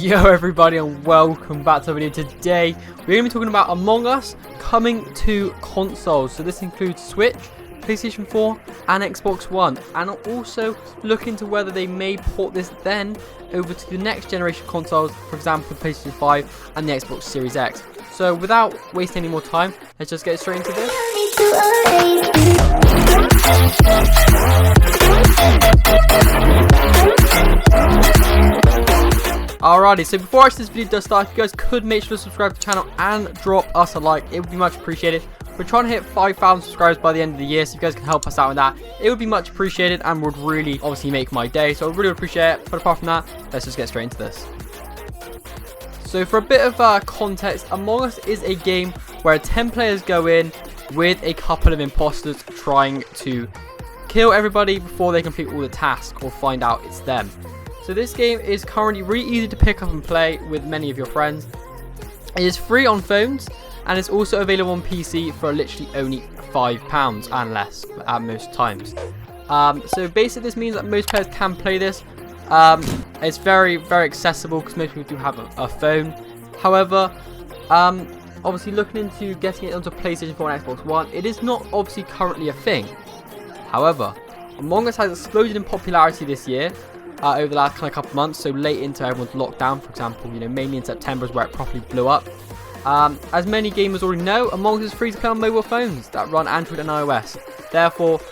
Yo everybody, and welcome back to the video. Today we're going to be talking about Among Us coming to consoles. So this includes Switch, PlayStation 4 and Xbox One, and also look into whether they may port this then over to the next generation consoles, for example the PlayStation 5 and the Xbox Series X. So without wasting any more time, let's just get straight into this. Alrighty, so before actually this video does start, if you guys could make sure to subscribe to the channel and drop us a like, it would be much appreciated. We're trying to hit 5,000 subscribers by the end of the year, so if you guys can help us out with that, it would be much appreciated and would really obviously make my day, so I really would appreciate it. But apart from that, let's just get straight into this. So for a bit of context, Among Us is a game where 10 players go in with a couple of imposters trying to kill everybody before they complete all the tasks or find out it's them. So this game is currently really easy to pick up and play with many of your friends. It is free on phones and it's also available on PC for literally only £5 and less at most times. So basically this means that most players can play this. It's very accessible because most people do have a phone. However, obviously looking into getting it onto PlayStation 4 and Xbox One, it is not obviously currently a thing. However, Among Us has exploded in popularity this year. Over the last couple of months, so late into everyone's lockdown, for example, mainly in September is where it properly blew up. As many gamers already know, Among Us is free to play on mobile phones that run Android and iOS. Therefore,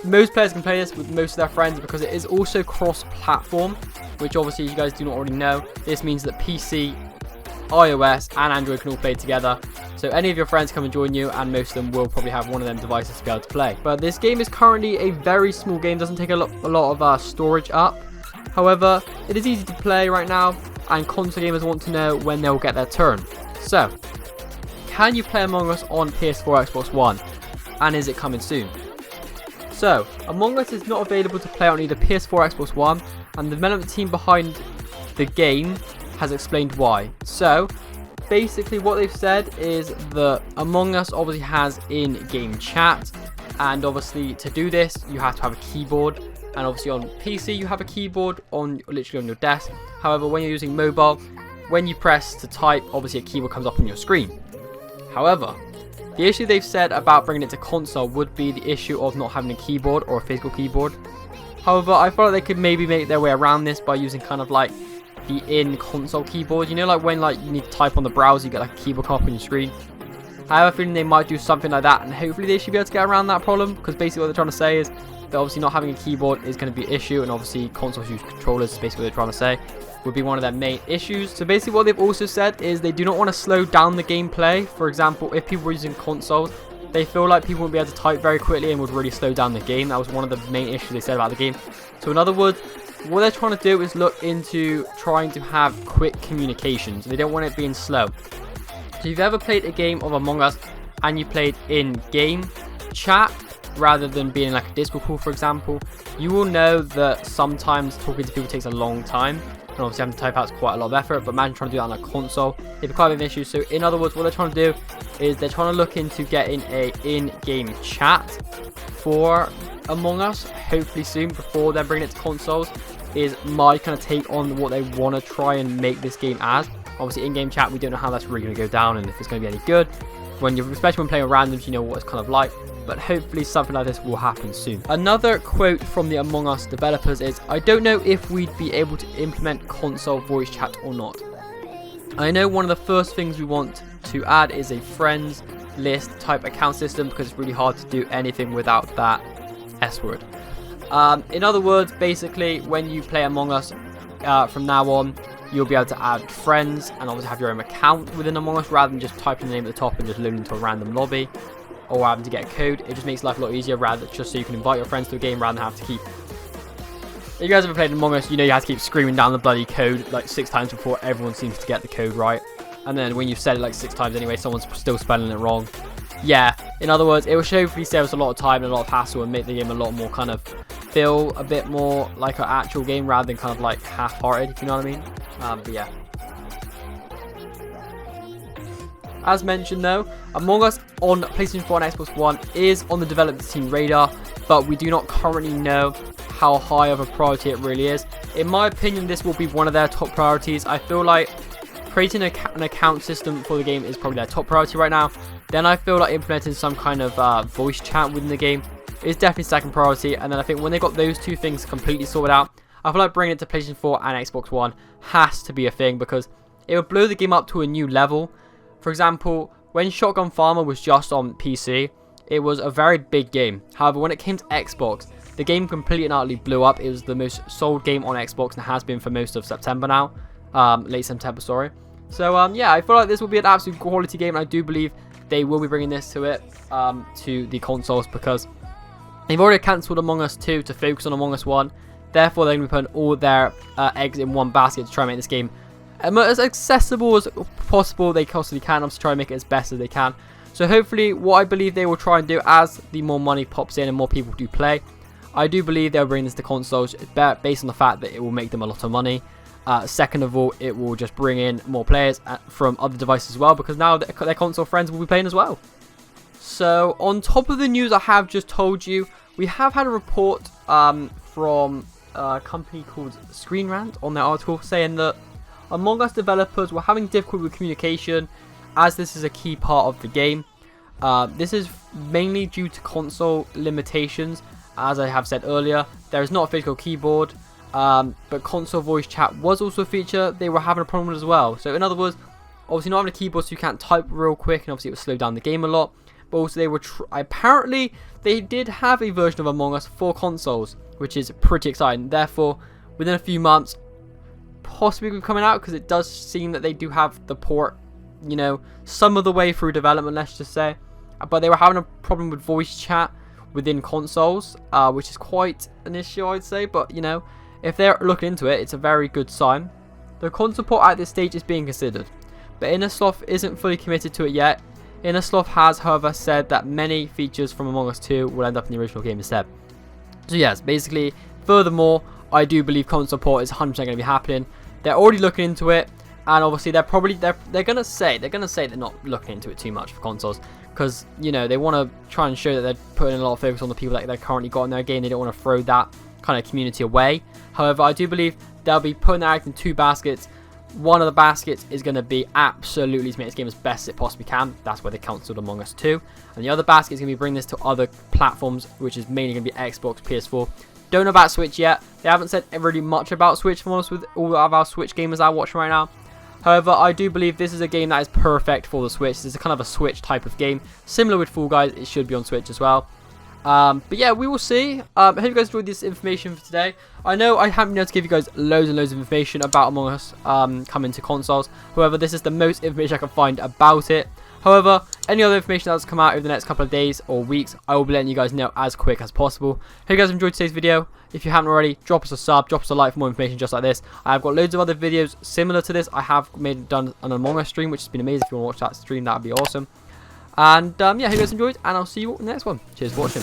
most players can play this with most of their friends because it is also cross-platform, which obviously you guys do not already know. This means that PC, iOS and Android can all play together. So any of your friends come and join you, and most of them will probably have one of them devices to be able to play. But this game is currently a very small game, doesn't take a lot of storage up. However, it is easy to play right now, and console gamers want to know when they will get their turn. So, can you play Among Us on PS4 Xbox One? And is it coming soon? So, Among Us is not available to play on either PS4 Xbox One, and the development team behind the game has explained why. So, basically what they've said is that Among Us obviously has in-game chat, and obviously to do this you have to have a keyboard. And obviously on PC you have a keyboard literally on your desk. However, when you're using mobile, when you press to type, obviously a keyboard comes up on your screen. However, the issue they've said about bringing it to console would be the issue of not having a keyboard or a physical keyboard. However, I feel like they could maybe make their way around this by using kind of like the in-console keyboard. Like when you need to type on the browser, you get like a keyboard come up on your screen. I have a feeling they might do something like that, and hopefully they should be able to get around that problem, because basically what they're trying to say is that obviously not having a keyboard is going to be an issue, and obviously consoles use controllers, is basically what they're trying to say, would be one of their main issues. So basically what they've also said is they do not want to slow down the gameplay. For example, if people were using consoles, they feel like people wouldn't be able to type very quickly and would really slow down the game. That was one of the main issues they said about the game. So in other words, what they're trying to do is look into trying to have quick communications. They don't want it being slow. So if you've ever played a game of Among Us and you played in-game chat rather than being like a Discord call, for example, you will know that sometimes talking to people takes a long time, and obviously having to type out is quite a lot of effort. But imagine trying to do that on a console, it'd be quite a bit of an issue. So in other words, what they're trying to do is they're trying to look into getting a in-game chat for Among Us, hopefully soon, before they're bringing it to consoles. Is my kind of take on what they want to try and make this game as. Obviously in-game chat, we don't know how that's really going to go down and if it's going to be any good. Especially when playing randoms, you know what it's kind of like. But hopefully something like this will happen soon. Another quote from the Among Us developers is, "I don't know if we'd be able to implement console voice chat or not. I know one of the first things we want to add is a friends list type account system, because it's really hard to do anything without that S word." In other words, basically when you play Among Us from now on, you'll be able to add friends and obviously have your own account within Among Us, rather than just typing the name at the top and just loading into a random lobby or having to get a code. It just makes life a lot easier, just so you can invite your friends to a game rather than have to keep... If you guys ever played Among Us, you know you have to keep screaming down the bloody code like 6 times before everyone seems to get the code right. And then when you've said it like 6 times anyway, someone's still spelling it wrong. Yeah, in other words, it will hopefully save us a lot of time and a lot of hassle and make the game a lot more kind of feel a bit more like an actual game rather than kind of like half-hearted, if you know what I mean. But yeah. As mentioned though, Among Us on PlayStation 4 and Xbox One is on the development team radar, but we do not currently know how high of a priority it really is. In my opinion, this will be one of their top priorities. I feel like creating an account system for the game is probably their top priority right now. Then I feel like implementing some kind of voice chat within the game is definitely second priority. And then I think when they got those two things completely sorted out, I feel like bringing it to PlayStation 4 and Xbox One has to be a thing, because it would blow the game up to a new level. For example, when Shotgun Farmer was just on PC, it was a very big game. However, when it came to Xbox, the game completely and utterly blew up. It was the most sold game on Xbox and has been for most of September now. Late September, sorry. So, yeah, I feel like this will be an absolute quality game. And I do believe they will be bringing this to the consoles, because they've already cancelled Among Us 2 to focus on Among Us 1. Therefore, they're going to be putting all their eggs in one basket to try and make this game as accessible as possible they possibly can, to try and make it as best as they can. So hopefully, what I believe they will try and do, as the more money pops in and more people do play, I do believe they'll bring this to consoles based on the fact that it will make them a lot of money. Second of all, it will just bring in more players from other devices as well, because now their console friends will be playing as well. So on top of the news I have just told you, we have had a report from a company called Screen Rant on their article saying that Among Us developers were having difficulty with communication, as this is a key part of the game. This is mainly due to console limitations. As I have said earlier, there is not a physical keyboard, but console voice chat was also a feature they were having a problem with as well. So in other words, obviously not having a keyboard so you can't type real quick, and obviously it would slow down the game a lot. But also they were apparently they did have a version of Among Us for consoles, which is pretty exciting. Therefore, within a few months, possibly coming out, because it does seem that they do have the port, you know, some of the way through development, let's just say. But they were having a problem with voice chat within consoles, which is quite an issue, I'd say. But, you know, if they're looking into it, it's a very good sign. The console port at this stage is being considered, but Innersloth isn't fully committed to it yet. Innersloth has, however, said that many features from Among Us 2 will end up in the original game instead. So yes, basically, furthermore, I do believe console port is 100% going to be happening. They're already looking into it, and obviously they're going to say they're not looking into it too much for consoles, because, you know, they want to try and show that they're putting a lot of focus on the people that they've currently got in their game. They don't want to throw that kind of community away. However, I do believe they'll be putting their eggs in two baskets. One of the baskets is going to be absolutely to make this game as best as it possibly can. That's why they cancelled Among Us 2. And the other basket is going to be bringing this to other platforms, which is mainly going to be Xbox, PS4. Don't know about Switch yet. They haven't said really much about Switch, for honest, with all of our Switch gamers that are watching right now. However, I do believe this is a game that is perfect for the Switch. This is kind of a Switch type of game. Similar with Fall Guys, it should be on Switch as well. But yeah, we will see. I hope you guys enjoyed this information for today. I know I haven't been able to give you guys loads and loads of information about Among Us coming to consoles. However, this is the most information I can find about it. However, any other information that's come out over the next couple of days or weeks, I will be letting you guys know as quick as possible. Hope you guys enjoyed today's video. If you haven't already, drop us a sub, drop us a like for more information just like this. I've got loads of other videos similar to this. I have done an Among Us stream, which has been amazing. If you want to watch that stream, that would be awesome. And yeah, hope you guys enjoyed, and I'll see you all in the next one. Cheers for watching.